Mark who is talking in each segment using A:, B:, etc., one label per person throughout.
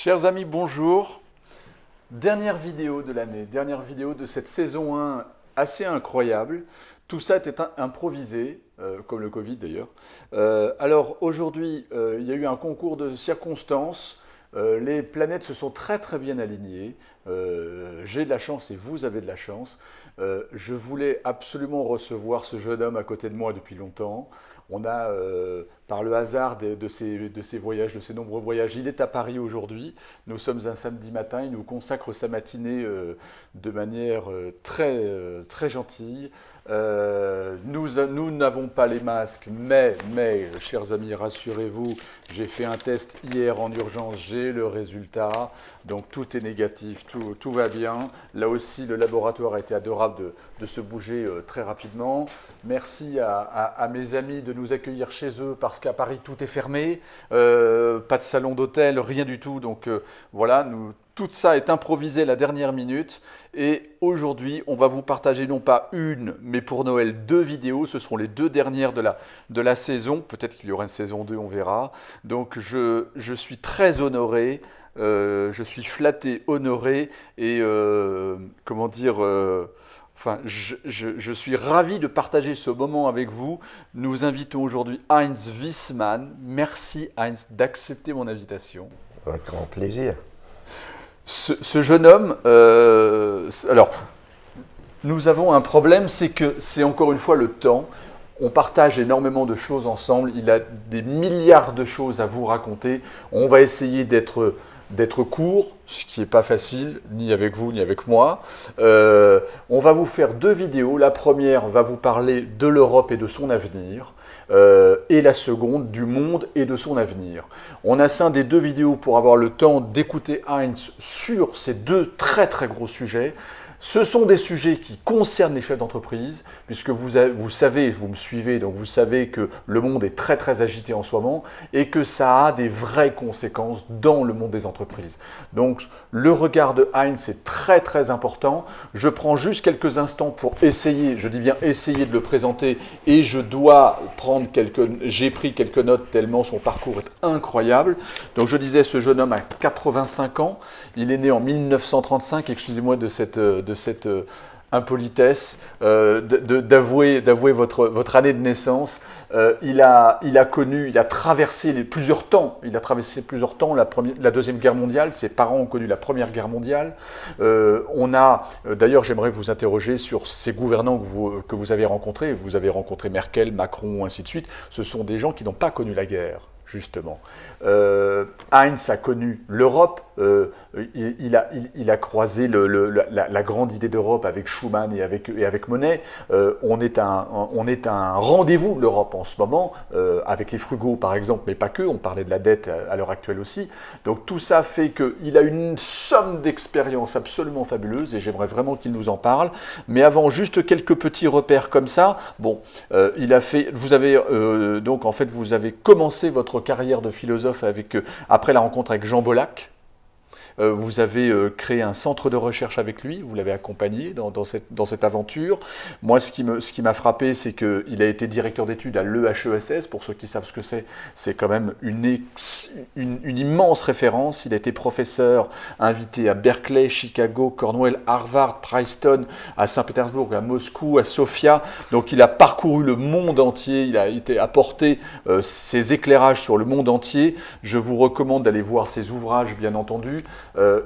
A: Chers amis, bonjour. Dernière vidéo de l'année, dernière vidéo de cette saison 1 assez incroyable. Tout ça était improvisé, comme le Covid d'ailleurs. Alors aujourd'hui, il y a eu un concours de circonstances. Les planètes se sont très très bien alignées. J'ai de la chance et vous avez de la chance. Je voulais absolument recevoir ce jeune homme à côté de moi depuis longtemps. On a, par le hasard de ses voyages, de ses nombreux voyages, il est à Paris aujourd'hui. Nous sommes un samedi matin, il nous consacre sa matinée de manière très gentille. Nous n'avons pas les masques, mais chers amis, rassurez-vous, j'ai fait un test hier en urgence, j'ai le résultat. Donc tout est négatif, tout va bien. Là aussi, le laboratoire a été adorable de se bouger très rapidement. Merci à mes amis de nous accueillir chez eux parce qu'à Paris, tout est fermé. Pas de salon d'hôtel, rien du tout. Donc voilà, tout ça est improvisé à la dernière minute. Et aujourd'hui, on va vous partager non pas une, mais pour Noël, 2 vidéos. Ce seront les 2 dernières de la saison. Peut-être qu'il y aura une saison 2, on verra. Donc je suis très honoré. Je suis flatté, honoré et comment dire, enfin, je suis ravi de partager ce moment avec vous. Nous invitons aujourd'hui Heinz Wiesmann. Merci Heinz d'accepter mon invitation.
B: Avec grand plaisir.
A: Ce jeune homme, alors, nous avons un problème, c'est que c'est encore une fois le temps. On partage énormément de choses ensemble. Il a des milliards de choses à vous raconter. On va essayer d'être court, ce qui n'est pas facile, ni avec vous, ni avec moi. On va vous faire 2 vidéos. La première va vous parler de l'Europe et de son avenir. Et la seconde du monde et de son avenir. On a scindé 2 vidéos pour avoir le temps d'écouter Heinz sur ces 2 très gros sujets. Ce sont des sujets qui concernent les chefs d'entreprise, puisque vous savez, vous me suivez, donc vous savez que le monde est très agité en ce moment et que ça a des vraies conséquences dans le monde des entreprises. Donc le regard de Heinz est très important. Je prends juste quelques instants pour essayer, je dis bien essayer de le présenter et je dois prendre j'ai pris quelques notes tellement son parcours est incroyable. Donc je disais, ce jeune homme a 85 ans, il est né en 1935, excusez-moi de cette impolitesse, d'avouer votre année de naissance. Il a traversé plusieurs temps. Il a traversé plusieurs temps, la Deuxième Guerre mondiale. Ses parents ont connu la Première Guerre mondiale. D'ailleurs, j'aimerais vous interroger sur ces gouvernants que vous avez rencontrés. Vous avez rencontré Merkel, Macron, ainsi de suite. Ce sont des gens qui n'ont pas connu la guerre, justement. Heinz a connu l'Europe. Il a croisé la grande idée d'Europe avec Schuman et avec Monnet. On est un rendez-vous, l'Europe, en ce moment, avec les frugaux, par exemple, mais pas que. On parlait de la dette à l'heure actuelle aussi. Donc tout ça fait qu'il a une somme d'expériences absolument fabuleuse et j'aimerais vraiment qu'il nous en parle. Mais avant, juste quelques petits repères comme ça. Bon, vous avez commencé votre carrière de philosophe après la rencontre avec Jean Bollack. Vous avez créé un centre de recherche avec lui, vous l'avez accompagné dans cette aventure. Moi, ce qui m'a frappé, c'est qu'il a été directeur d'études à l'EHESS. Pour ceux qui savent ce que c'est quand même une immense référence. Il a été professeur invité à Berkeley, Chicago, Cornell, Harvard, Princeton, à Saint-Pétersbourg, à Moscou, à Sofia. Donc il a parcouru le monde entier, il a été apporté ses éclairages sur le monde entier. Je vous recommande d'aller voir ses ouvrages, bien entendu.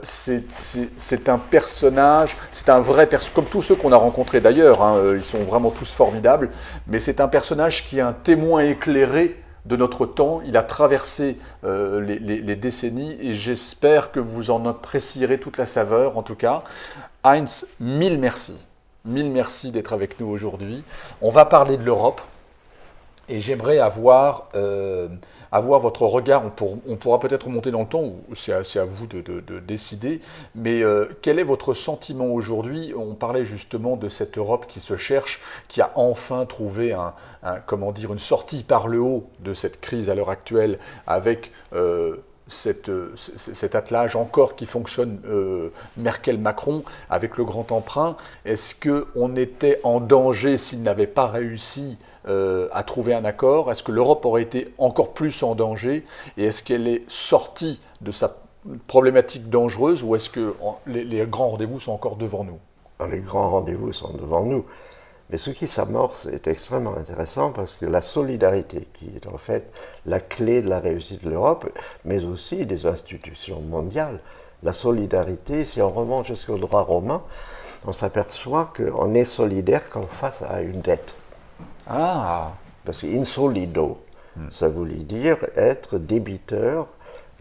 A: C'est un personnage, c'est un vrai personnage, comme tous ceux qu'on a rencontrés d'ailleurs, hein, ils sont vraiment tous formidables, mais c'est un personnage qui est un témoin éclairé de notre temps. Il a traversé les décennies et j'espère que vous en apprécierez toute la saveur, en tout cas. Heinz, mille merci. Mille merci d'être avec nous aujourd'hui. On va parler de l'Europe. Et j'aimerais avoir votre regard, on pourra peut-être remonter dans le temps, ou c'est à vous de décider, mais quel est votre sentiment aujourd'hui? On parlait justement de cette Europe qui se cherche, qui a enfin trouvé une sortie par le haut de cette crise à l'heure actuelle, avec cet attelage encore qui fonctionne, Merkel-Macron, avec le grand emprunt. Est-ce qu'on était en danger s'il n'avait pas réussi à trouver un accord? Est-ce que l'Europe aurait été encore plus en danger? Et est-ce qu'elle est sortie de sa problématique dangereuse ou est-ce que les grands rendez-vous sont encore devant nous?
B: Les grands rendez-vous sont devant nous. Mais ce qui s'amorce est extrêmement intéressant parce que la solidarité, qui est en fait la clé de la réussite de l'Europe, mais aussi des institutions mondiales, la solidarité, si on remonte jusqu'au droit romain, on s'aperçoit qu'on est solidaire quand face à une dette.
A: Ah,
B: Parce que insolido, ça voulait dire être débiteur,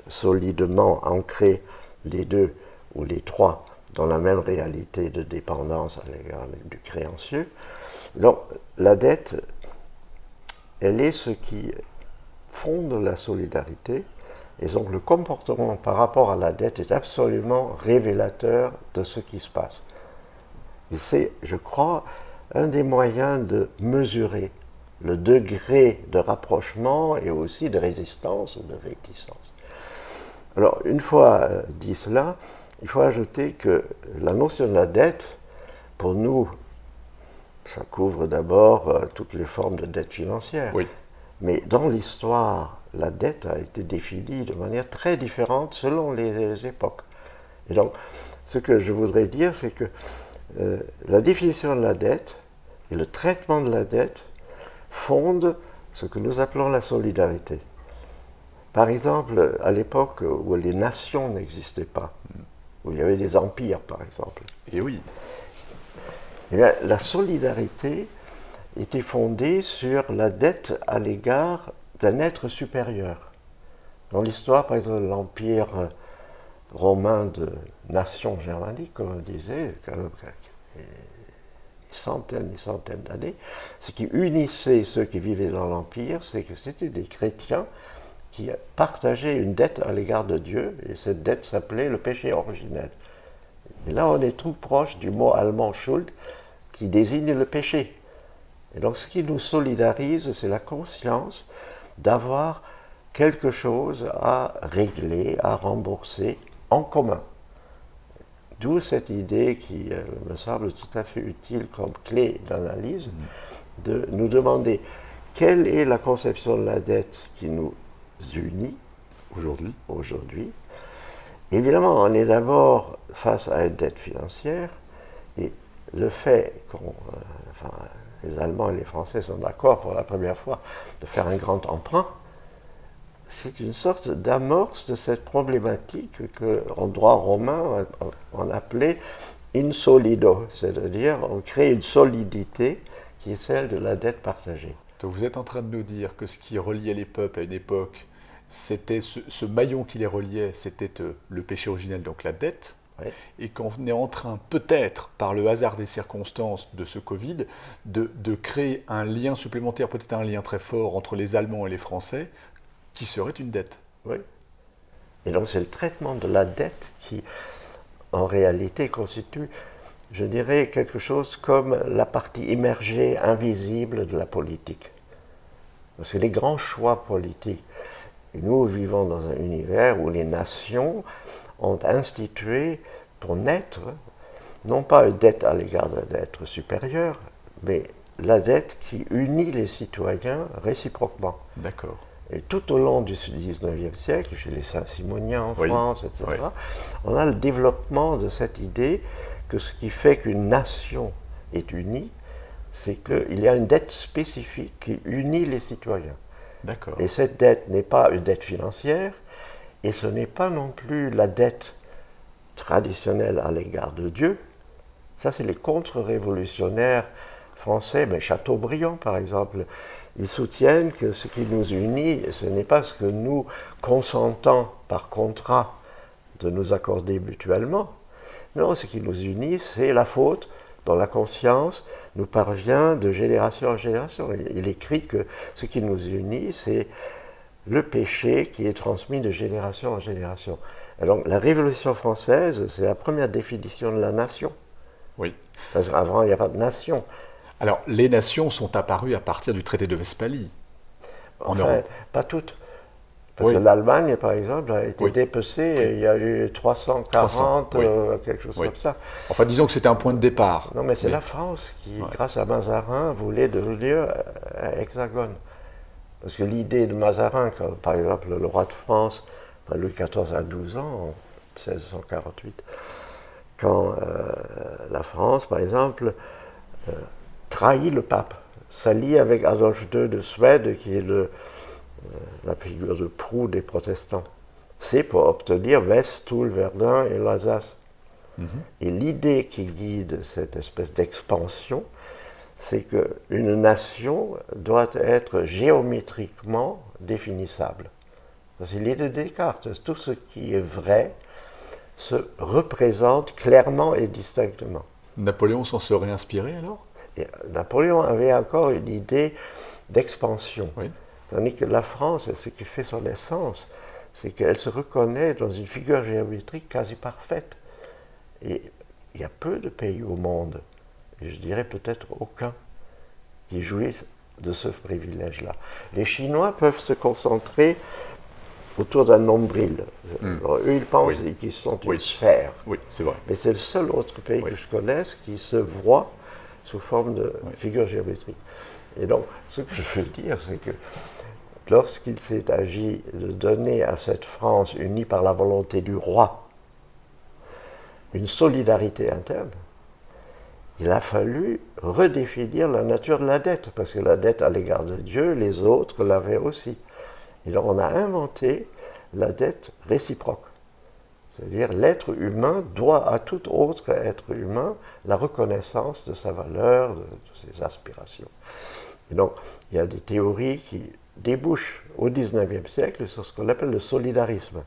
B: solidement ancré les deux ou les trois dans la même réalité de dépendance à l'égard du créancier. Donc la dette, elle est ce qui fonde la solidarité, et donc le comportement par rapport à la dette est absolument révélateur de ce qui se passe. Et c'est, je crois, un des moyens de mesurer le degré de rapprochement et aussi de résistance ou de réticence. Alors, une fois dit cela, il faut ajouter que la notion de la dette, pour nous, ça couvre d'abord toutes les formes de dette financière.
A: oui.
B: Mais dans l'histoire, la dette a été définie de manière très différente selon les époques. Et donc, ce que je voudrais dire, c'est que la définition de la dette et le traitement de la dette fondent ce que nous appelons la solidarité. Par exemple, à l'époque où les nations n'existaient pas, où il y avait des empires, par exemple,
A: Et oui.
B: eh bien, la solidarité était fondée sur la dette à l'égard d'un être supérieur. Dans l'histoire, par exemple, de l'empire romain de nations germaniques, comme on disait, des centaines d'années, ce qui unissait ceux qui vivaient dans l'empire, c'est que c'était des chrétiens qui partageaient une dette à l'égard de Dieu, et cette dette s'appelait le péché originel. Et là, on est tout proche du mot allemand Schuld, qui désigne le péché. Et donc, ce qui nous solidarise, c'est la conscience d'avoir quelque chose à régler, à rembourser en commun. D'où cette idée qui me semble tout à fait utile comme clé d'analyse, de nous demander quelle est la conception de la dette qui nous unit aujourd'hui. Évidemment, on est d'abord face à une dette financière, et le fait qu'on, les Allemands et les Français sont d'accord pour la première fois de faire un grand emprunt, c'est une sorte d'amorce de cette problématique qu'en droit romain on appelait insolido, c'est-à-dire on crée une solidité qui est celle de la dette partagée.
A: Donc vous êtes en train de nous dire que ce qui reliait les peuples à une époque, c'était ce maillon qui les reliait, c'était le péché originel, donc la dette,
B: Oui.
A: et qu'on est en train, peut-être, par le hasard des circonstances de ce Covid, de créer un lien supplémentaire, peut-être un lien très fort entre les Allemands et les Français, qui serait une dette.
B: Oui. Et donc c'est le traitement de la dette qui, en réalité, constitue, je dirais, quelque chose comme la partie immergée, invisible de la politique. Parce que les grands choix politiques, et nous vivons dans un univers où les nations ont institué, pour naître, non pas une dette à l'égard d'un être supérieur, mais la dette qui unit les citoyens réciproquement.
A: D'accord.
B: Et tout au long du XIXe siècle, chez les Saint-Simoniens en
A: Oui,
B: France, etc.,
A: oui.
B: on a le développement de cette idée que ce qui fait qu'une nation est unie, c'est qu'il y a une dette spécifique qui unit les citoyens.
A: D'accord.
B: Et cette dette n'est pas une dette financière, et ce n'est pas non plus la dette traditionnelle à l'égard de Dieu. Ça, c'est les contre-révolutionnaires français, mais Chateaubriand, par exemple. Ils soutiennent que ce qui nous unit, ce n'est pas ce que nous consentons par contrat de nous accorder mutuellement. Non, ce qui nous unit, c'est la faute dont la conscience nous parvient de génération en génération. Il écrit que ce qui nous unit, c'est le péché qui est transmis de génération en génération. Alors, la Révolution française, c'est la première définition de la nation.
A: Oui.
B: Parce qu'avant, il n'y a pas de nation.
A: Alors, les nations sont apparues à partir du traité de Westphalie, en
B: Enfin,
A: Europe.
B: pas toutes. Parce
A: Oui.
B: que l'Allemagne, par exemple, a été
A: Oui.
B: dépecée, et il y a eu 340,
A: oui.
B: quelque chose
A: Oui.
B: comme ça.
A: Enfin, disons que c'était un point de départ.
B: Non, mais c'est
A: Mais-
B: la France qui,
A: Ouais.
B: grâce à Mazarin, voulait devenir hexagone. Parce que l'idée de Mazarin, quand, par exemple, le roi de France Louis XIV a 12 ans, en 1648, quand la France, par exemple, trahit le pape, s'allie avec Adolphe II de Suède, qui est la figure de proue des protestants. C'est pour obtenir Metz, Toul, Verdun et l'Alsace. Et l'idée qui guide cette espèce d'expansion, c'est qu'une nation doit être géométriquement définissable. C'est l'idée de Descartes. Tout ce qui est vrai se représente clairement et distinctement.
A: Napoléon s'en serait inspiré alors?
B: Et Napoléon avait encore une idée d'expansion.
A: Oui.
B: Tandis que la France, ce qui fait son essence, c'est qu'elle se reconnaît dans une figure géométrique quasi parfaite. Et il y a peu de pays au monde, et je dirais peut-être aucun, qui jouissent de ce privilège-là. Les Chinois peuvent se concentrer autour d'un nombril. Alors, eux, ils pensent qu'ils sont une sphère.
A: Oui, c'est vrai.
B: Mais c'est le seul autre pays que je connaisse qui se voit sous forme de figure géométrique. Et donc, ce que je veux dire, c'est que lorsqu'il s'est agi de donner à cette France unie par la volonté du roi une solidarité interne, il a fallu redéfinir la nature de la dette, parce que la dette à l'égard de Dieu, les autres l'avaient aussi. Et donc on a inventé la dette réciproque. C'est-à-dire l'être humain doit à tout autre être humain la reconnaissance de sa valeur, de ses aspirations. Et donc il y a des théories qui débouchent au XIXe siècle sur ce qu'on appelle le solidarisme.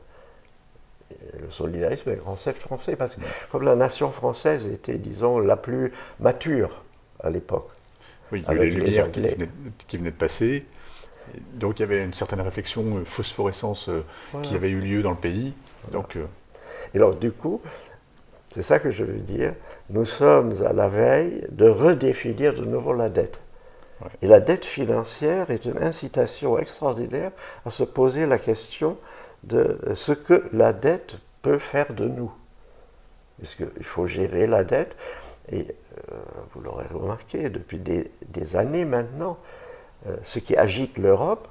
B: Et le solidarisme est ancêtre français, parce que comme la nation française était, disons, la plus mature à l'époque.
A: Oui, il y avait les Lumières qui venaient de passer. Donc il y avait une certaine réflexion, phosphorescence qui avait eu lieu dans le pays. Donc,
B: Et donc du coup, c'est ça que je veux dire, nous sommes à la veille de redéfinir de nouveau la dette. Ouais. Et la dette financière est une incitation extraordinaire à se poser la question de ce que la dette peut faire de nous. Parce qu'il faut gérer la dette, et vous l'aurez remarqué, depuis des années maintenant, ce qui agite l'Europe,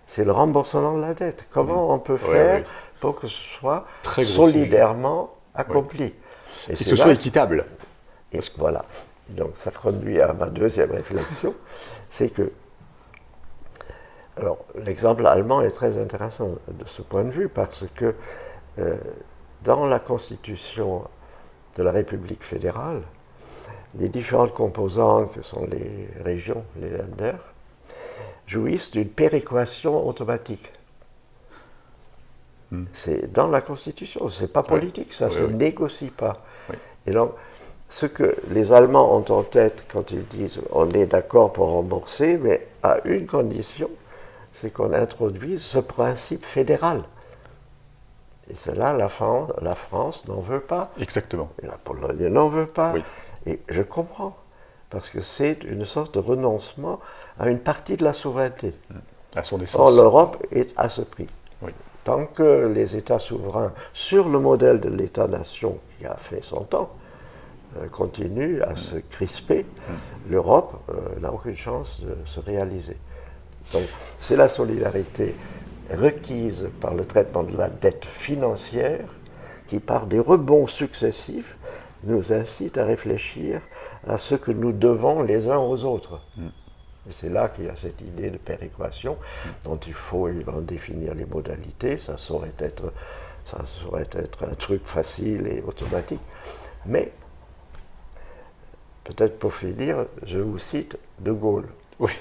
B: c'est le remboursement de la dette. Comment on peut faire pour que ce soit solidairement accompli.
A: Et que ce soit équitable.
B: Et voilà. Donc ça conduit à ma deuxième réflexion, c'est que, alors l'exemple allemand est très intéressant de ce point de vue, parce que dans la constitution de la République fédérale, les différentes composantes que sont les régions, les Länder, jouissent d'une péréquation automatique. C'est dans la Constitution, c'est pas politique, ça se négocie pas. Et donc, ce que les Allemands ont en tête quand ils disent on est d'accord pour rembourser, mais à une condition, c'est qu'on introduise ce principe fédéral. Et cela, la France n'en veut pas.
A: Exactement.
B: Et la Pologne n'en veut pas.
A: Oui.
B: Et je comprends, parce que c'est une sorte de renoncement à une partie de la souveraineté.
A: À son essence.
B: Or, l'Europe est à ce prix.
A: Oui.
B: Tant que les États souverains, sur le modèle de l'État-nation qui a fait son temps, continuent à se crisper, l'Europe n'a aucune chance de se réaliser. Donc, c'est la solidarité requise par le traitement de la dette financière qui, par des rebonds successifs, nous incite à réfléchir à ce que nous devons les uns aux autres. Et c'est là qu'il y a cette idée de péréquation dont il faut en définir les modalités. Ça saurait être un truc facile et automatique. Mais, peut-être pour finir, je vous cite De Gaulle.
A: Oui.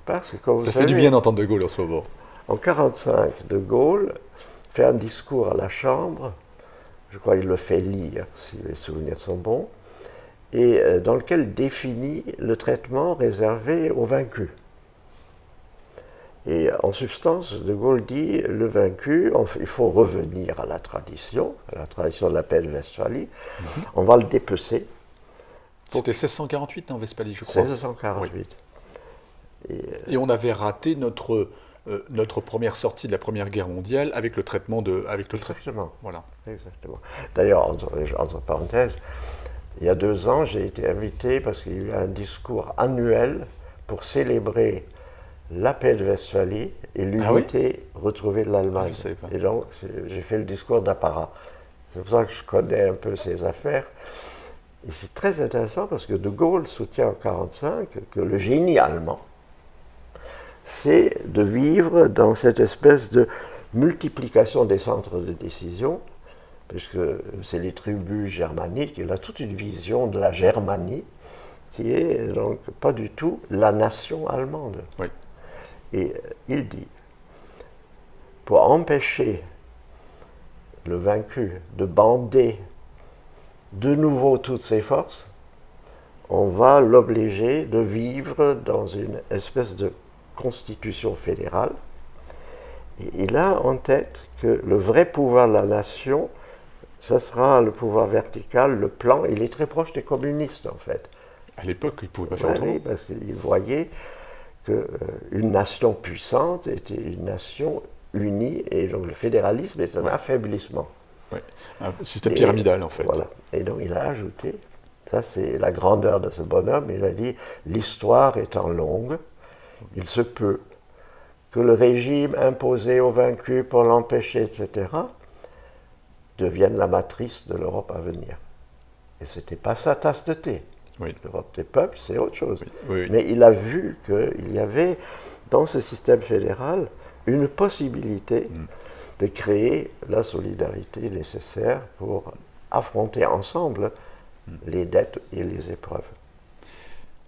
B: Parce que, comme
A: ça
B: vous
A: fait
B: savez,
C: du bien d'entendre De Gaulle en ce moment.
B: En 1945, De Gaulle fait un discours à la Chambre, je crois qu'il le fait lire, si les souvenirs sont bons, et dans lequel il définit le traitement réservé aux vaincus. Et en substance, De Gaulle dit, le vaincu, il faut revenir à la tradition de la paix de Westphalie, on va le dépecer.
A: C'était 1648 en Westphalie, je crois.
B: 1648.
A: Oui. Et on avait raté notre première sortie de la Première Guerre mondiale avec le traitement de...
B: Exactement.
A: Voilà.
B: Exactement. D'ailleurs, entre parenthèses, il y a 2 ans, j'ai été invité parce qu'il y a eu un discours annuel pour célébrer la paix de Westphalie et l'unité retrouvée de l'Allemagne.
A: Je savais pas.
B: Et donc, j'ai fait le discours d'apparat. C'est pour ça que je connais un peu ces affaires. Et c'est très intéressant parce que De Gaulle soutient en 1945 que le génie allemand, c'est de vivre dans cette espèce de multiplication des centres de décision, puisque c'est les tribus germaniques. Il a toute une vision de la Germanie qui est donc pas du tout la nation allemande.
A: Oui.
B: Et il dit, pour empêcher le vaincu de bander de nouveau toutes ses forces, on va l'obliger de vivre dans une espèce de constitution fédérale. Et il a en tête que le vrai pouvoir de la nation, ce sera le pouvoir vertical, le plan. Il est très proche des communistes, en fait.
A: À l'époque, il ne pouvait pas faire autrement.
B: Oui, parce qu'il voyait qu'une nation puissante était une nation unie, et donc le fédéralisme est un affaiblissement.
A: Oui. Un système pyramidal, en fait.
B: Voilà. Et donc il a ajouté, ça c'est la grandeur de ce bonhomme, il a dit, l'histoire étant longue, il se peut que le régime imposé aux vaincus pour l'empêcher, etc., devienne la matrice de l'Europe à venir. Et ce n'était pas sa tasse de thé.
A: Oui.
B: L'Europe des peuples, c'est autre chose.
A: Oui.
B: Mais il a vu qu'il y avait, dans ce système fédéral, une possibilité de créer la solidarité nécessaire pour affronter ensemble les dettes et les épreuves.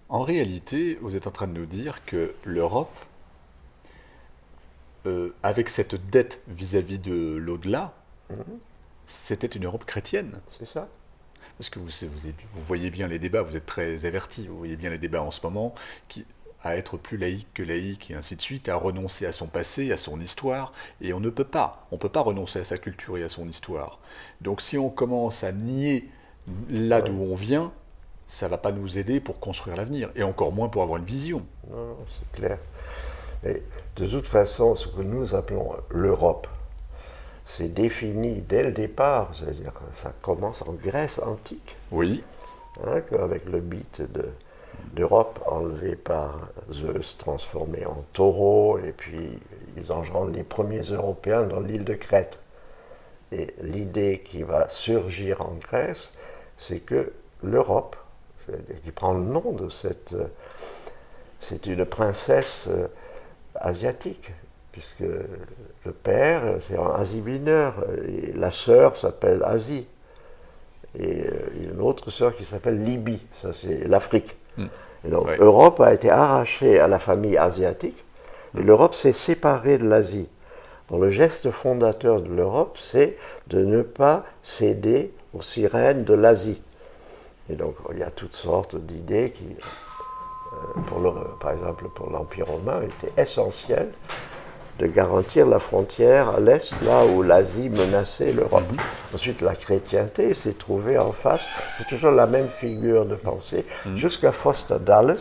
A: En réalité, vous êtes en train de nous dire que l'Europe, avec cette dette vis-à-vis de l'au-delà, c'était une Europe chrétienne.
B: C'est ça.
A: Parce que vous voyez bien les débats, vous êtes très avertis, vous voyez bien les débats en ce moment, à être plus laïque que laïque et ainsi de suite, à renoncer à son passé, à son histoire, et on ne peut pas. On ne peut pas renoncer à sa culture et à son histoire. Donc si on commence à nier là d'où on vient, ça ne va pas nous aider pour construire l'avenir, et encore moins pour avoir une vision.
B: Non, c'est clair. Mais de toute façon, ce que nous appelons l'Europe, c'est défini dès le départ, c'est-à-dire que ça commence en Grèce antique.
A: Oui.
B: Hein, avec le mythe d'Europe enlevé par Zeus, transformé en taureau, et puis ils engendrent les premiers Européens dans l'île de Crète. Et l'idée qui va surgir en Grèce, c'est que l'Europe, qui prend le nom de c'est une princesse asiatique, puisque le père, c'est en Asie mineure, et la sœur s'appelle Asie. Et il y a une autre sœur qui s'appelle Libye, ça c'est l'Afrique. Et donc l'Europe a été arrachée à la famille asiatique, et l'Europe s'est séparée de l'Asie. Bon, le geste fondateur de l'Europe, c'est de ne pas céder aux sirènes de l'Asie. Et donc il y a toutes sortes d'idées qui, par exemple pour l'Empire romain, étaient essentielles de garantir la frontière à l'est, là où l'Asie menaçait l'Europe. Ensuite, la chrétienté s'est trouvée en face, c'est toujours la même figure de pensée, jusqu'à Foster Dulles,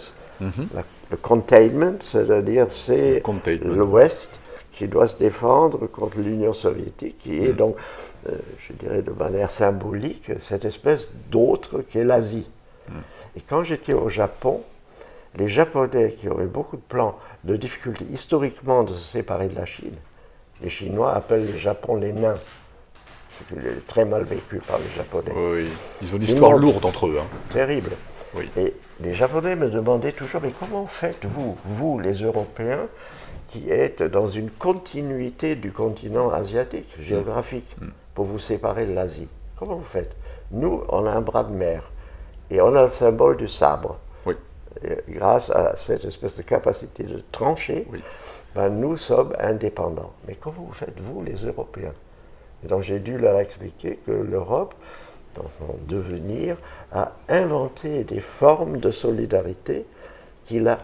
B: le containment, c'est-à-dire c'est l'Ouest qui doit se défendre contre l'Union soviétique, qui est donc, je dirais de manière symbolique, cette espèce d'autre qu'est l'Asie. Et quand j'étais au Japon, les Japonais qui ont eu beaucoup de plans de difficulté historiquement de se séparer de la Chine, les Chinois appellent les Japon les nains, ce qui est très mal vécu par les Japonais.
A: Oui, ils ont une histoire lourde entre eux. Hein.
B: Terrible.
A: Oui.
B: Et les Japonais me demandaient toujours, mais comment faites-vous, vous les Européens, qui êtes dans une continuité du continent asiatique, géographique, pour vous séparer de l'Asie? Comment vous faites? Nous, on a un bras de mer, et on a le symbole du sabre.
A: Oui.
B: Et grâce à cette espèce de capacité de trancher, ben, nous sommes indépendants. Mais comment vous faites, vous, les Européens? Et donc j'ai dû leur expliquer que l'Europe, dans son devenir, a inventé des formes de solidarité qu'il a,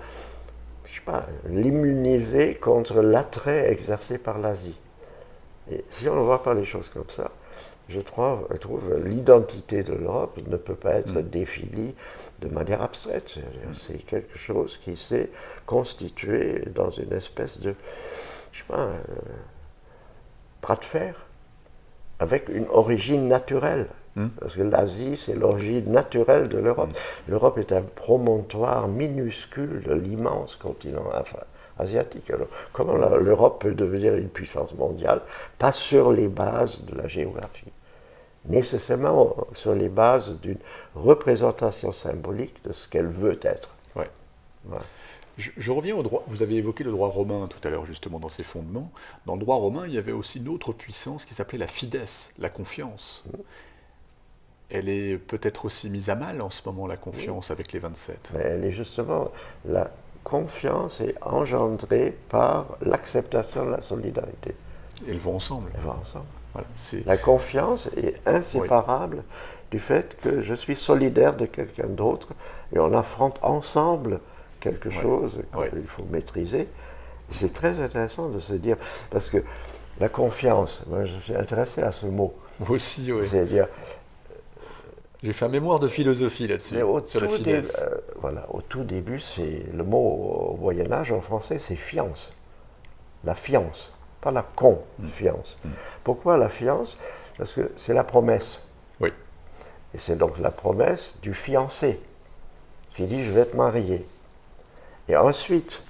B: je sais pas, l'immunisé contre l'attrait exercé par l'Asie. Et si on ne voit pas les choses comme ça, je trouve l'identité de l'Europe ne peut pas être définie de manière abstraite. C'est quelque chose qui s'est constitué dans une espèce de, je sais pas, bras de fer, avec une origine naturelle. Parce que l'Asie, c'est l'origine naturelle de l'Europe. L'Europe est un promontoire minuscule de l'immense continent asiatique. Alors, comment l'Europe peut devenir une puissance mondiale? Pas sur les bases de la géographie, nécessairement sur les bases d'une représentation symbolique de ce qu'elle veut être.
A: Ouais.
B: Voilà.
A: Je reviens au droit. Vous avez évoqué le droit romain tout à l'heure, justement, dans ses fondements. Dans le droit romain, il y avait aussi une autre puissance qui s'appelait la fides, la confiance. Elle est peut-être aussi mise à mal en ce moment, la confiance, avec les 27.
B: Mais elle est justement, la confiance est engendrée par l'acceptation de la solidarité.
A: Elles vont ensemble.
B: Elles vont ensemble.
A: Voilà,
B: La confiance est inséparable du fait que je suis solidaire de quelqu'un d'autre et on affronte ensemble quelque chose qu'il faut maîtriser. C'est très intéressant de se dire, parce que la confiance, moi je suis intéressé à ce mot.
A: Moi aussi, oui.
B: C'est-à-dire,
A: j'ai fait un mémoire de philosophie là-dessus, sur la fides.
B: Voilà, au tout début, c'est le mot au Moyen-Âge en français, c'est fiance. La fiance, pas la confiance. Pourquoi la fiance? Parce que c'est la promesse.
A: Oui.
B: Et c'est donc la promesse du fiancé qui dit je vais te marier. Et ensuite,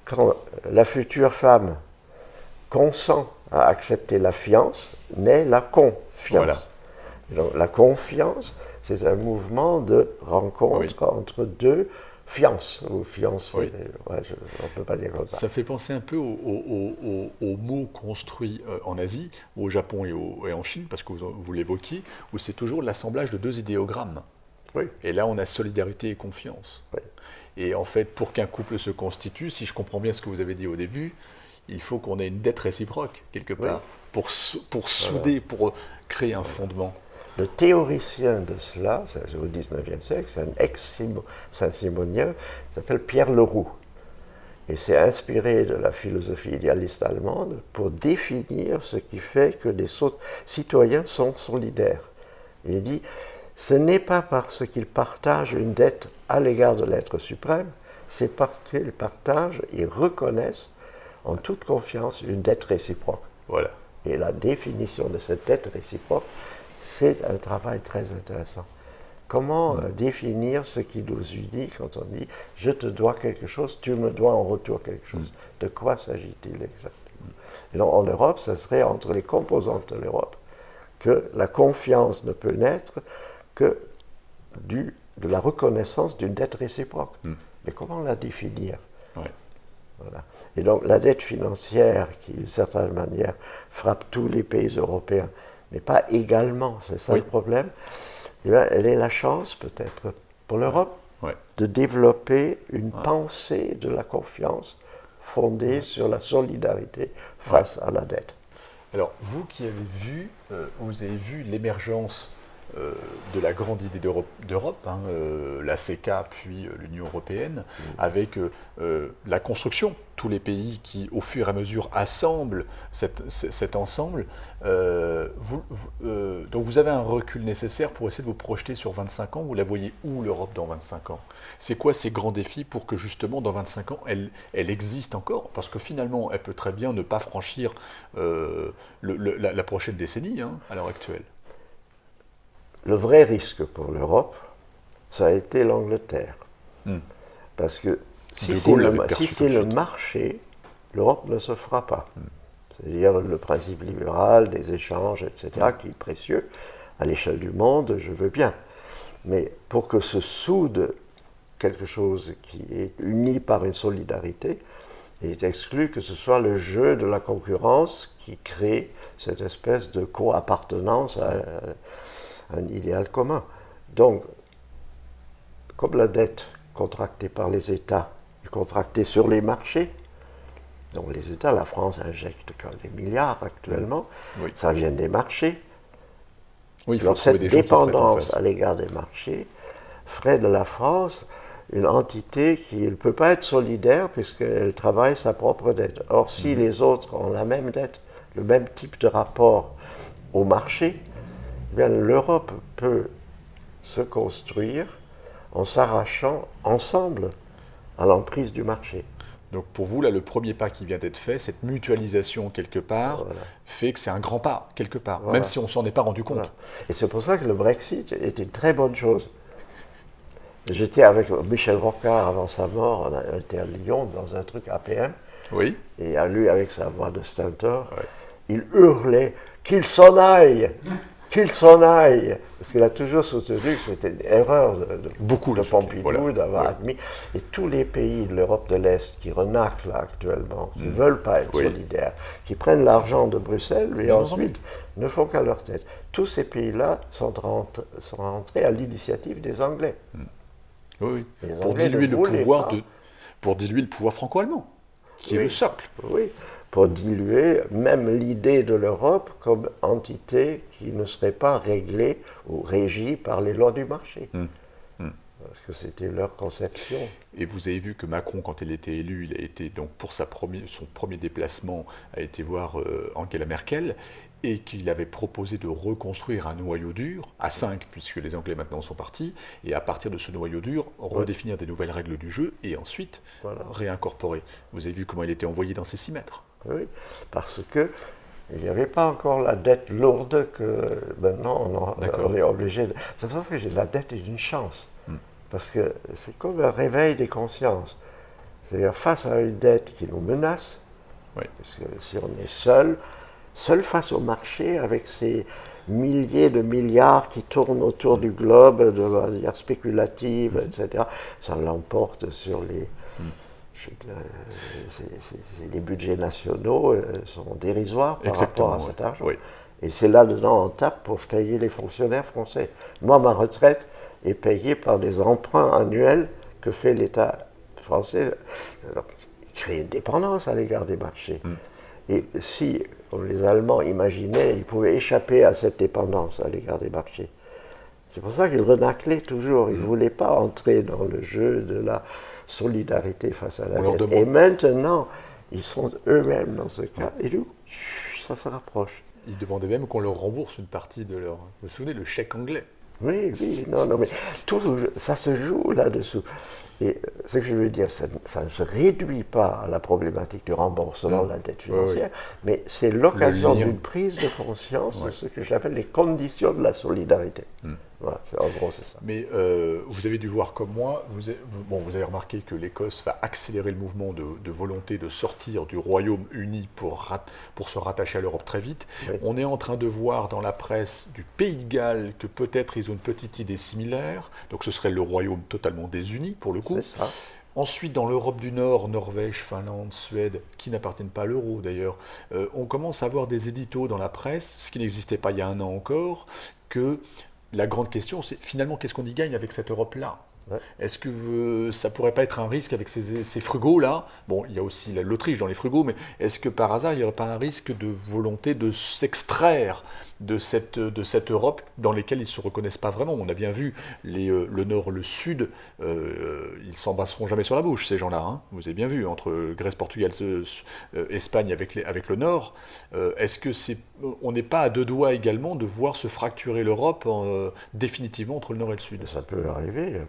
B: quand la future femme consent à accepter la fiance, naît la confiance. Voilà. Donc, la confiance, c'est un mouvement de rencontre entre deux fiances ou fiancés. Oui. Ouais, on ne peut pas dire comme ça.
A: Ça fait penser un peu aux mots construits en Asie, au Japon et en Chine, parce que vous l'évoquiez, où c'est toujours l'assemblage de deux idéogrammes.
B: Oui.
A: Et là, on a solidarité et confiance.
B: Oui.
A: Et en fait, pour qu'un couple se constitue, si je comprends bien ce que vous avez dit au début, il faut qu'on ait une dette réciproque, quelque part, pour souder, pour créer un fondement.
B: Le théoricien de cela, c'est au XIXe siècle, c'est un ex-Saint-Simonien, qui s'appelle Pierre Leroux. Et c'est inspiré de la philosophie idéaliste allemande pour définir ce qui fait que les citoyens sont solidaires. Il dit, ce n'est pas parce qu'ils partagent une dette à l'égard de l'être suprême, c'est parce qu'ils partagent et reconnaissent en toute confiance une dette réciproque.
A: Voilà.
B: Et la définition de cette dette réciproque, c'est un travail très intéressant. Comment définir ce qui nous unit quand on dit « je te dois quelque chose, tu me dois en retour quelque chose ». De quoi s'agit-il exactement? Et donc en Europe, ce serait entre les composantes de l'Europe que la confiance ne peut naître que de la reconnaissance d'une dette réciproque. Mais comment la définir? Voilà. Et donc la dette financière, qui d'une certaine manière frappe tous les pays européens, mais pas également, c'est ça le problème, eh bien, elle est la chance peut-être pour l'Europe de développer une pensée de la confiance fondée sur la solidarité face à la dette.
A: Alors, vous qui avez vu, vous avez vu l'émergence de la grande idée d'Europe, hein, la CECA puis l'Union européenne, avec la construction, tous les pays qui au fur et à mesure assemblent cet ensemble. Donc vous avez un recul nécessaire pour essayer de vous projeter sur 25 ans. Vous la voyez où l'Europe dans 25 ans? C'est quoi ces grands défis pour que justement dans 25 ans elle existe encore? Parce que finalement elle peut très bien ne pas franchir la prochaine décennie à l'heure actuelle.
B: Le vrai risque pour l'Europe, ça a été l'Angleterre. Parce que si c'est le marché, l'Europe ne se fera pas. C'est-à-dire le principe libéral des échanges, etc., qui est précieux à l'échelle du monde, je veux bien. Mais pour que se soude quelque chose qui est uni par une solidarité, il est exclu que ce soit le jeu de la concurrence qui crée cette espèce de co-appartenance à un idéal commun. Donc, comme la dette contractée par les États est contractée sur les marchés, donc les États, la France injecte des milliards actuellement, ça vient des marchés.
A: Il faut
B: donc cette dépendance à l'égard des marchés ferait de la France une entité qui ne peut pas être solidaire puisqu'elle travaille sa propre dette. Or, si les autres ont la même dette, le même type de rapport au marché, l'Europe peut se construire en s'arrachant ensemble à l'emprise du marché.
A: Donc pour vous, là, le premier pas qui vient d'être fait, cette mutualisation quelque part, fait que c'est un grand pas quelque part, même si on ne s'en est pas rendu compte.
B: Et c'est pour ça que le Brexit est une très bonne chose. J'étais avec Michel Rocard avant sa mort, on était à Lyon dans un truc APM,
A: Oui.
B: Et à lui, avec sa voix de stentor,
A: Ouais.
B: il hurlait qu'il s'en aille, qu'il s'en aille. Parce qu'il a toujours soutenu que c'était une erreur
A: Beaucoup
B: de
A: le soutiennent,
B: Pompidou
A: voilà.
B: d'avoir
A: Ouais.
B: admis. Et tous les pays de l'Europe de l'Est qui renaclent là, actuellement, qui ne veulent pas être
A: Oui.
B: solidaires, qui prennent l'argent de Bruxelles et
A: Bien
B: ensuite ne font qu'à leur tête. Tous ces pays-là sont rentrés à l'initiative des Anglais.
A: Oui, oui.
B: Les
A: Pour
B: Anglais
A: diluer
B: ne
A: le
B: voulaient
A: pouvoir
B: pas.
A: pour diluer le pouvoir franco-allemand, qui est
B: Oui.
A: le socle.
B: Oui, pour diluer même l'idée de l'Europe comme entité qui ne serait pas réglée ou régie par les lois du marché. Parce que c'était leur conception.
A: Et vous avez vu que Macron, quand il était élu, il a été donc pour son premier déplacement, a été voir Angela Merkel, et qu'il avait proposé de reconstruire un noyau dur à 5, puisque les Anglais maintenant sont partis, et à partir de ce noyau dur, redéfinir des nouvelles règles du jeu, et ensuite réincorporer. Vous avez vu comment il était envoyé dans ces 6 mètres.
B: Oui, parce que il n'y avait pas encore la dette lourde que maintenant on est obligé de... C'est pour ça que la dette est une chance. Parce que c'est comme un réveil des consciences. C'est-à-dire face à une dette qui nous menace, parce que si on est seul face au marché avec ces milliers de milliards qui tournent autour du globe de manière spéculative, etc., ça l'emporte sur les... les budgets nationaux sont dérisoires par rapport à cet argent.
A: Oui.
B: Et c'est là-dedans on tape pour payer les fonctionnaires français. Moi, ma retraite est payée par des emprunts annuels que fait l'État français. Alors, il crée une dépendance à l'égard des marchés. Et si, comme les Allemands imaginaient, ils pouvaient échapper à cette dépendance à l'égard des marchés, c'est pour ça qu'ils renaclaient toujours. Ils ne voulaient pas entrer dans le jeu de la solidarité face à la dette. Et maintenant, ils sont eux-mêmes dans ce cas. Et du coup, ça se rapproche.
A: Ils demandaient même qu'on leur rembourse une partie de leur... Vous vous souvenez, le chèque anglais?
B: Oui, non, mais tout ça se joue là-dessous. Et ce que je veux dire, ça ne se réduit pas à la problématique du remboursement de la dette financière, mais c'est l'occasion d'une prise de conscience de ce que j'appelle les conditions de la solidarité. Voilà, en gros, c'est ça.
A: Mais vous avez dû voir comme moi, vous avez remarqué que l'Écosse va accélérer le mouvement de volonté de sortir du Royaume-Uni pour se rattacher à l'Europe très vite. Oui. On est en train de voir dans la presse du Pays de Galles que peut-être ils ont une petite idée similaire, donc ce serait le Royaume totalement désuni pour le coup.
B: C'est ça.
A: Ensuite, dans l'Europe du Nord, Norvège, Finlande, Suède, qui n'appartiennent pas à l'euro d'ailleurs, on commence à avoir des éditos dans la presse, ce qui n'existait pas il y a un an encore, que la grande question, c'est finalement qu'est-ce qu'on y gagne avec cette Europe-là? Est-ce que ça pourrait pas être un risque avec ces frugaux-là? Bon, il y a aussi l'Autriche dans les frugaux, mais est-ce que par hasard, il n'y aurait pas un risque de volonté de s'extraire de cette Europe dans laquelle ils ne se reconnaissent pas vraiment? On a bien vu le Nord, le Sud, ils s'embrasseront jamais sur la bouche, ces gens-là. Hein. Vous avez bien vu, entre Grèce, Portugal, Espagne avec le Nord. Est-ce que on n'est pas à deux doigts également de voir se fracturer l'Europe définitivement entre le Nord et le Sud?
B: Ça peut arriver,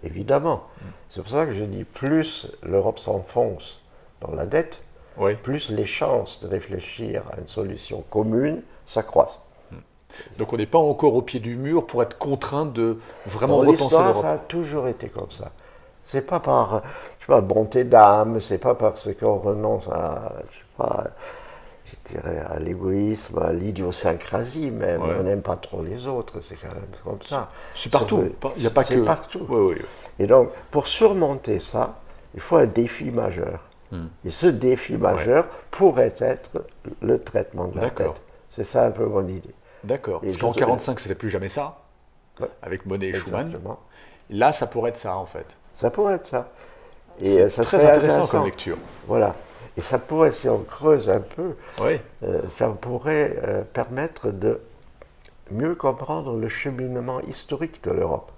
B: évidemment. C'est pour ça que je dis, plus l'Europe s'enfonce dans la dette, plus les chances de réfléchir à une solution commune s'accroissent.
A: Donc on n'est pas encore au pied du mur pour être contraint de vraiment repenser l'Europe.
B: Ça a toujours été comme ça. C'est pas par bonté d'âme, c'est pas parce qu'on renonce à, je dirais, à l'égoïsme, à l'idiosyncrasie même. On n'aime pas trop les autres, c'est quand même comme ça.
A: C'est partout, il n'y a pas que...
B: C'est partout.
A: Oui.
B: Et donc, pour surmonter ça, il faut un défi majeur. Et ce défi majeur pourrait être le traitement de la dette. C'est ça un peu mon idée.
A: D'accord. Parce qu'en 1945, c'était plus jamais ça, avec Monnet et Schuman. Là, ça pourrait être ça, en fait.
B: Ça pourrait être ça.
A: Et c'est très intéressant comme lecture.
B: Voilà. Et ça pourrait, si on creuse un peu, ça pourrait permettre de mieux comprendre le cheminement historique de l'Europe.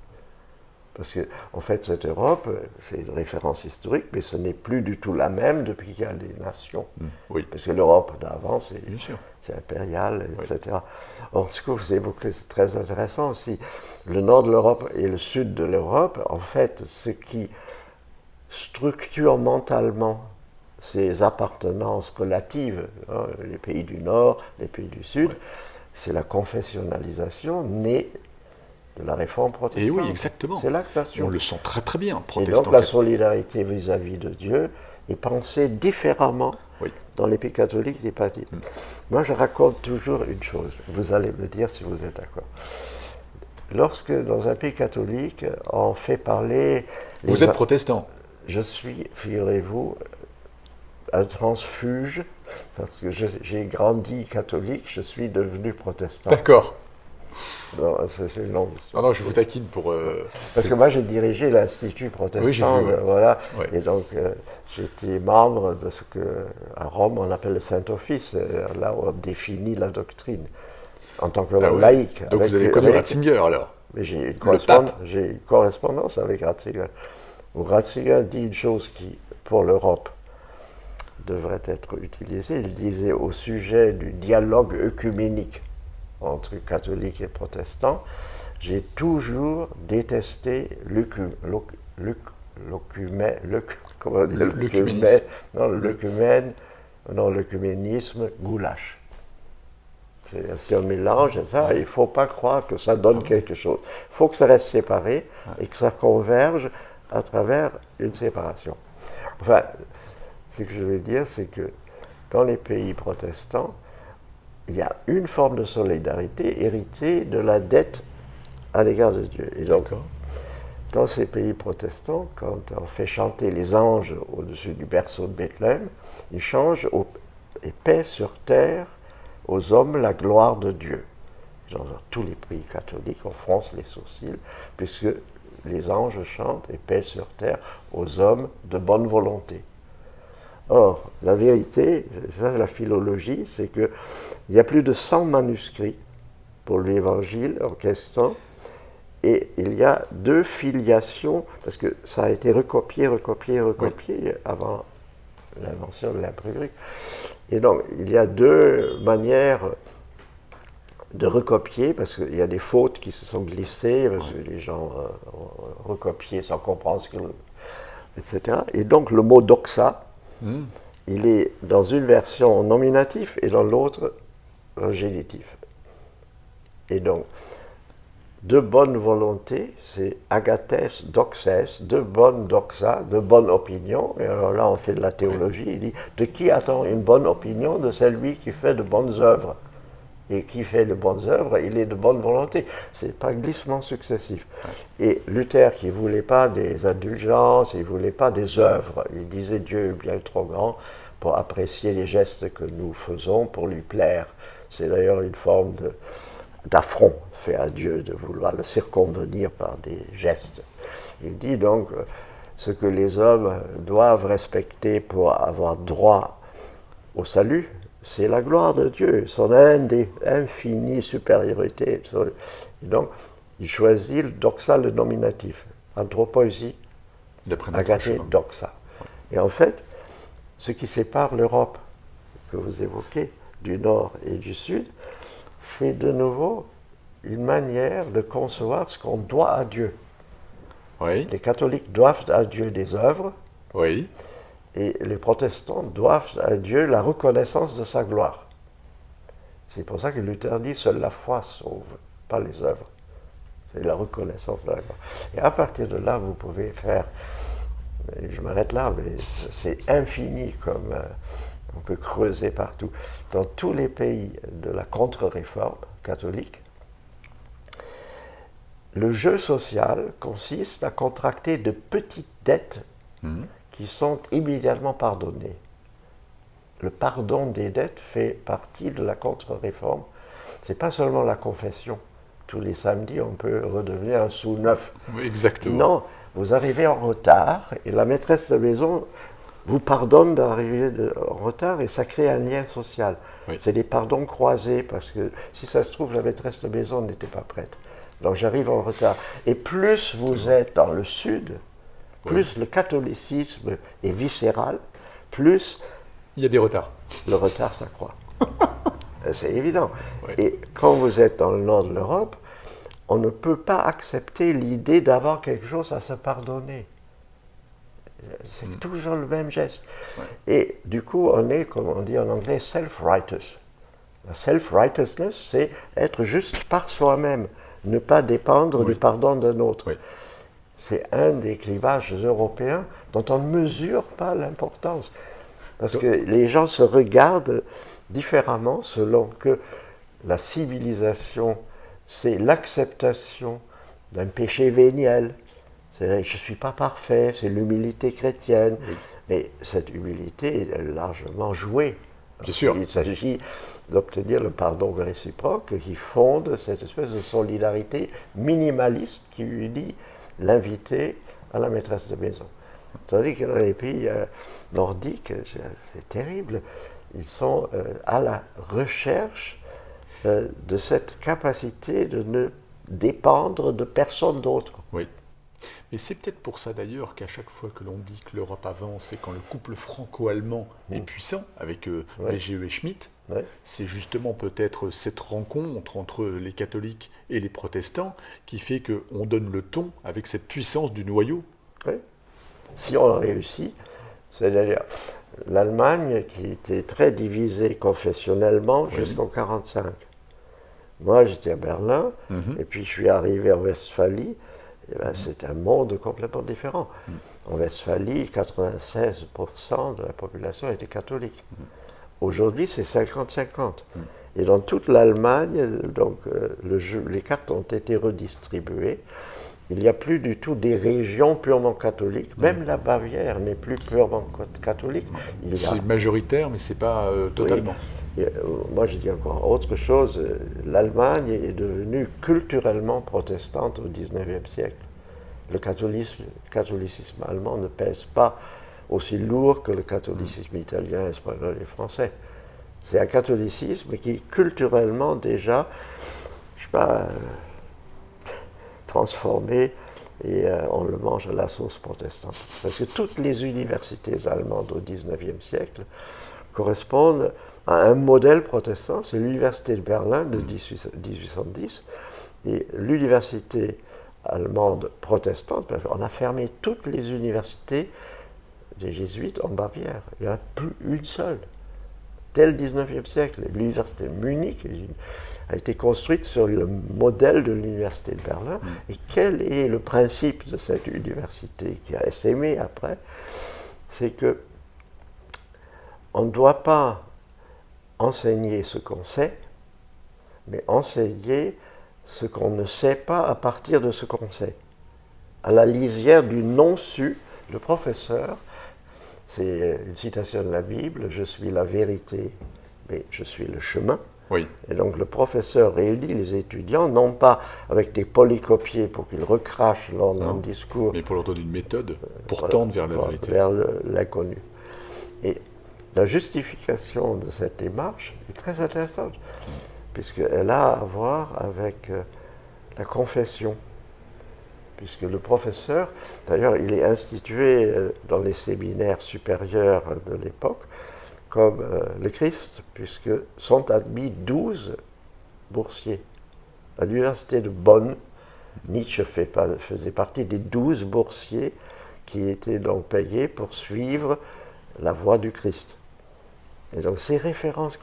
B: Parce que, en fait, cette Europe, c'est une référence historique, mais ce n'est plus du tout la même depuis qu'il y a des nations. Parce que l'Europe d'avant, c'est impérial, etc. Or, ce que vous évoquez, c'est très intéressant aussi. Le nord de l'Europe et le sud de l'Europe, en fait, ce qui structure mentalement ces appartenances relatives, hein, les pays du Nord, les pays du Sud, c'est la confessionnalisation née de la réforme protestante.
A: Et oui, exactement.
B: C'est là que ça se joue.
A: On le sent très très bien,
B: protestant. Et donc la solidarité vis-à-vis de Dieu et penser différemment
A: Oui.
B: dans les pays catholiques des pays. Moi, je raconte toujours une chose. Vous allez me dire si vous êtes d'accord. Lorsque, dans un pays catholique, on fait parler...
A: Vous êtes protestant?
B: Je suis, figurez-vous, un transfuge, parce que j'ai grandi catholique, je suis devenu protestant.
A: D'accord.
B: Non, c'est une longue histoire.
A: Non, je vous taquine pour...
B: Parce que moi, j'ai dirigé l'Institut protestant,
A: Oui, j'ai vu, ouais.
B: voilà,
A: Ouais.
B: et donc j'étais membre de ce qu'à Rome on appelle le Saint-Office, là où on définit la doctrine, en tant que
A: Ah ouais.
B: laïque.
A: Donc vous avez connu Ratzinger, alors?
B: Mais j'ai
A: pape.
B: une correspondance avec Ratzinger, où Ratzinger dit une chose qui, pour l'Europe, devrait être utilisée. Il disait au sujet du dialogue œcuménique entre catholiques et protestants, j'ai toujours détesté l'œcuménisme goulash. Si on mélange ça, il ne faut pas croire que ça donne quelque chose. Il faut que ça reste séparé et que ça converge à travers une séparation. Enfin, ce que je veux dire, c'est que dans les pays protestants, il y a une forme de solidarité héritée de la dette à l'égard de Dieu. Et donc, dans ces pays protestants, quand on fait chanter les anges au-dessus du berceau de Bethléem, ils changent et paix sur terre aux hommes la gloire de Dieu. Dans tous les pays catholiques, on fronce les sourcils, puisque les anges chantent et paix sur terre aux hommes de bonne volonté. Or, la vérité, ça c'est la philologie, c'est qu'il y a plus de 100 manuscrits pour l'évangile en question, et il y a 2 filiations, parce que ça a été recopié oui. Avant l'invention de l'imprimerie. Et donc, il y a 2 manières de recopier, parce qu'il y a des fautes qui se sont glissées, parce que les gens ont recopié sans comprendre ce que... etc. Et donc, le mot doxa, il est dans une version en nominatif et dans l'autre en génitif. Et donc, de bonne volonté, c'est agathès, doxès, de bonne doxa, de bonne opinion. Et alors là, on fait de la théologie. Il dit, de qui attend une bonne opinion? De celui qui fait de bonnes œuvres. Et qui fait de bonnes œuvres, il est de bonne volonté. Ce n'est pas glissement successif. Et Luther, qui ne voulait pas des indulgences, il ne voulait pas des œuvres. Il disait Dieu est bien trop grand pour apprécier les gestes que nous faisons pour lui plaire. C'est d'ailleurs une forme d'affront fait à Dieu de vouloir le circonvenir par des gestes. Il dit donc ce que les hommes doivent respecter pour avoir droit au salut, c'est la gloire de Dieu, son infinie supériorité. Et donc, il choisit le doxa, le nominatif. Anthropoïsie, agathé, doxa. Et en fait, ce qui sépare l'Europe, que vous évoquez, du Nord et du Sud, c'est de nouveau une manière de concevoir ce qu'on doit à Dieu.
A: Oui.
B: Les catholiques doivent à Dieu des œuvres.
A: Oui.
B: Et les protestants doivent à Dieu la reconnaissance de sa gloire. C'est pour ça que Luther dit seule la foi sauve, pas les œuvres. C'est la reconnaissance de la gloire. Et à partir de là, vous pouvez faire, je m'arrête là, mais c'est infini comme on peut creuser partout. Dans tous les pays de la contre-réforme catholique, le jeu social consiste à contracter de petites dettes qui sont immédiatement pardonnées. Le pardon des dettes fait partie de la contre-réforme. Ce n'est pas seulement la confession. Tous les samedis, on peut redevenir un sou neuf.
A: Oui, exactement.
B: Non, vous arrivez en retard et la maîtresse de maison vous pardonne d'arriver en retard et ça crée un lien social. Oui. C'est des pardons croisés parce que si ça se trouve, la maîtresse de maison n'était pas prête. Donc j'arrive en retard. Et plus vous êtes dans le sud, plus le catholicisme est viscéral, plus
A: il y a des retards.
B: Le retard s'accroît. C'est évident. Oui. Et quand vous êtes dans le nord de l'Europe, on ne peut pas accepter l'idée d'avoir quelque chose à se pardonner. C'est toujours le même geste. Ouais. Et du coup, on est, comme on dit en anglais, self-righteous. La self-righteousness, c'est être juste par soi-même, ne pas dépendre du pardon d'un autre. Oui. c'est un des clivages européens dont on ne mesure pas l'importance. Parce que les gens se regardent différemment selon que la civilisation, c'est l'acceptation d'un péché véniel. C'est je ne suis pas parfait, c'est l'humilité chrétienne.
A: Oui.
B: Mais cette humilité est largement jouée.
A: Bien sûr.
B: Il s'agit d'obtenir le pardon réciproque qui fonde cette espèce de solidarité minimaliste qui unit l'invité à la maîtresse de maison. Tandis que dans les pays nordiques, c'est terrible, ils sont à la recherche de cette capacité de ne dépendre de personne d'autre.
A: Oui. Mais c'est peut-être pour ça d'ailleurs qu'à chaque fois que l'on dit que l'Europe avance, c'est quand le couple franco-allemand est puissant, avec VGE et Schmitt, c'est justement peut-être cette rencontre entre les catholiques et les protestants qui fait qu'on donne le ton avec cette puissance du noyau.
B: Oui. Si on réussit, c'est-à-dire l'Allemagne qui était très divisée confessionnellement jusqu'en 1945. Moi j'étais à Berlin, et puis je suis arrivé en Westphalie. C'est un monde complètement différent. En Westphalie, 96% de la population était catholique. Aujourd'hui, c'est 50-50. Et dans toute l'Allemagne, donc, les cartes ont été redistribuées. Il n'y a plus du tout des régions purement catholiques. Même la Bavière n'est plus purement catholique.
A: C'est majoritaire, mais ce n'est pas totalement.
B: Oui. Moi, je dis encore autre chose. L'Allemagne est devenue culturellement protestante au XIXe siècle. Le catholicisme allemand ne pèse pas aussi lourd que le catholicisme italien, espagnol et français. C'est un catholicisme qui est culturellement déjà, je ne sais pas, transformé, et on le mange à la sauce protestante. Parce que toutes les universités allemandes au XIXe siècle correspondent à un modèle protestant. C'est l'université de Berlin de 1810 et l'université allemande protestante. On a fermé toutes les universités des jésuites en Bavière. Il n'y en a plus une seule. Dès le XIXe siècle, l'université de Munich a été construite sur le modèle de l'université de Berlin. Et quel est le principe de cette université qui a essaimé après? C'est que on ne doit pas enseigner ce qu'on sait, mais enseigner ce qu'on ne sait pas à partir de ce qu'on sait. À la lisière du non-su, le professeur, c'est une citation de la Bible, je suis la vérité, mais je suis le chemin.
A: Oui.
B: Et donc le professeur réunit les étudiants, non pas avec des polycopiés pour qu'ils recrachent lors d'un discours,
A: mais pour leur donner une méthode pour tendre vers la vérité.
B: Vers l'inconnu. Et la justification de cette démarche est très intéressante, puisqu'elle a à voir avec la confession. Puisque le professeur, d'ailleurs, il est institué dans les séminaires supérieurs de l'époque comme le Christ, puisque sont admis 12 boursiers. À l'université de Bonn, Nietzsche faisait partie des 12 boursiers qui étaient donc payés pour suivre la voie du Christ. Et donc ces références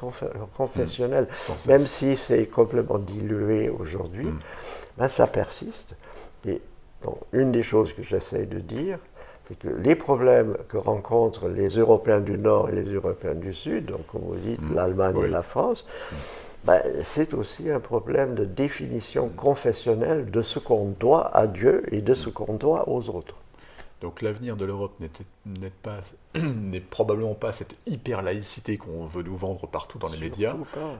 B: confessionnelles, même si c'est complètement dilué aujourd'hui, ben, ça persiste. Et donc, une des choses que j'essaie de dire, c'est que les problèmes que rencontrent les Européens du Nord et les Européens du Sud, donc comme vous dites, l'Allemagne et la France, ben, c'est aussi un problème de définition confessionnelle de ce qu'on doit à Dieu et de ce qu'on doit aux autres.
A: Donc l'avenir de l'Europe n'est probablement pas cette hyper-laïcité qu'on veut nous vendre partout dans les médias,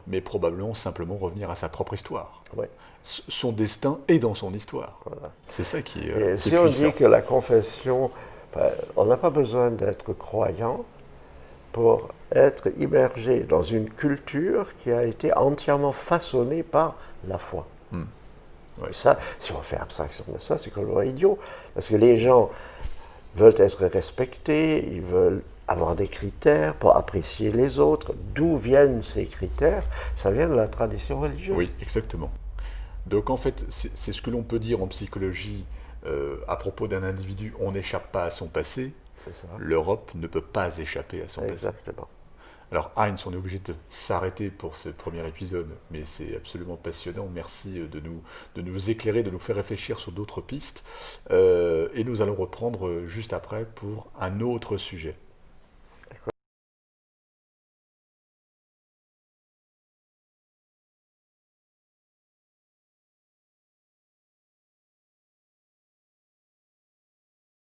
A: mais probablement simplement revenir à sa propre histoire.
B: Ouais.
A: Son destin est dans son histoire. Voilà. C'est ça qui est
B: si on dit que la confession, on n'a pas besoin d'être croyant pour être immergé dans une culture qui a été entièrement façonnée par la foi. Ouais. Ça, si on fait abstraction de ça, c'est complètement idiot. Parce que les gens veulent être respectés, ils veulent avoir des critères pour apprécier les autres. D'où viennent ces critères? Ça vient de la tradition religieuse.
A: Oui, exactement. Donc en fait, c'est ce que l'on peut dire en psychologie à propos d'un individu, on n'échappe pas à son passé. L'Europe ne peut pas échapper à son passé.
B: Exactement.
A: Alors Heinz, on est obligé de s'arrêter pour ce premier épisode, mais c'est absolument passionnant. Merci de nous éclairer, de nous faire réfléchir sur d'autres pistes. Et nous allons reprendre juste après pour un autre sujet.